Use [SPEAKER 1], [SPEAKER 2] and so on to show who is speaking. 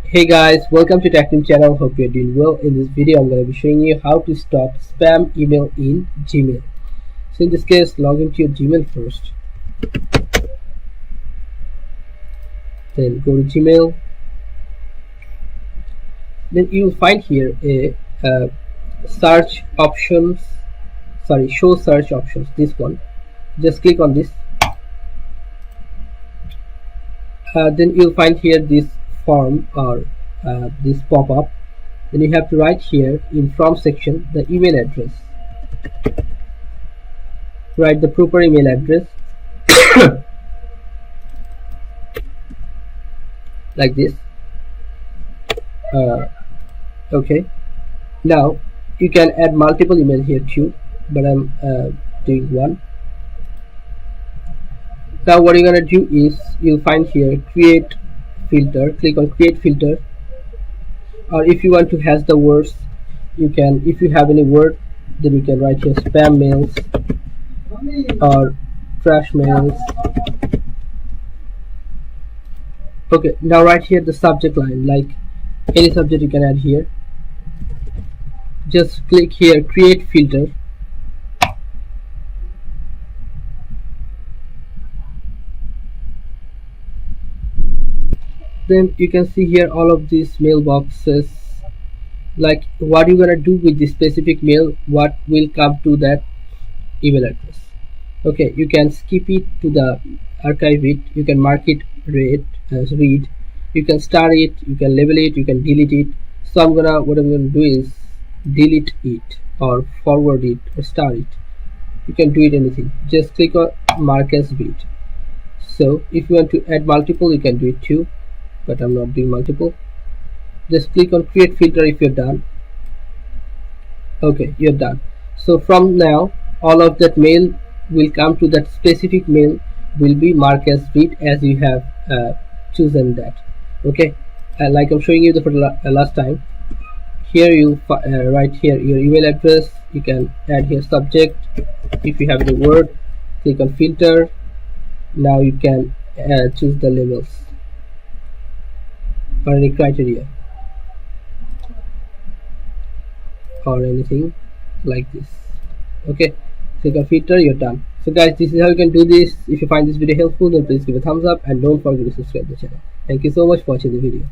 [SPEAKER 1] Hey guys, welcome to TechTeam channel. Hope you're doing well. In this video, I'm going to be showing you how to stop spam email in Gmail. So in this case, log into your Gmail first. Then go to Gmail. Then you will find here a search options. Show search options. This one. Just click on this. Then you'll find here this form or this pop-up. Then you have to write here in from section the email address. Write the proper email address like this. Okay, now you can add multiple email here too, but I'm doing one. Now what you're gonna do is you'll find here create filter. Click on create filter, or if you want to hash the words, you can. If you have any word, then you can write here spam mails or trash mails. Okay, now right here the subject line, like any subject you can add here. Just click here create filter. Then you can see here all of these mailboxes, like what you're gonna do with this specific mail, what will come to that email address. Okay, you can skip it to the archive it, you can mark it read as read, you can star it, you can label it, you can delete it. So what I'm gonna do is delete it or forward it or star it. You can do it anything. Just click on mark as read. So if you want to add multiple, you can do it too, but I'm not doing multiple. Just click on create filter if you're done. Okay, you're done. So from now all of that mail will come to that specific mail will be marked as read as you have chosen that. Okay, like I'm showing you for the last time. Here you write here your email address. You can add here subject. If you have the word, click on filter. Now you can choose the labels or any criteria or anything like this. Okay, click on filter, you're done. So guys, this is how you can do this. If you find this video helpful, then please give a thumbs up and don't forget to subscribe to the channel. Thank you so much for watching the video.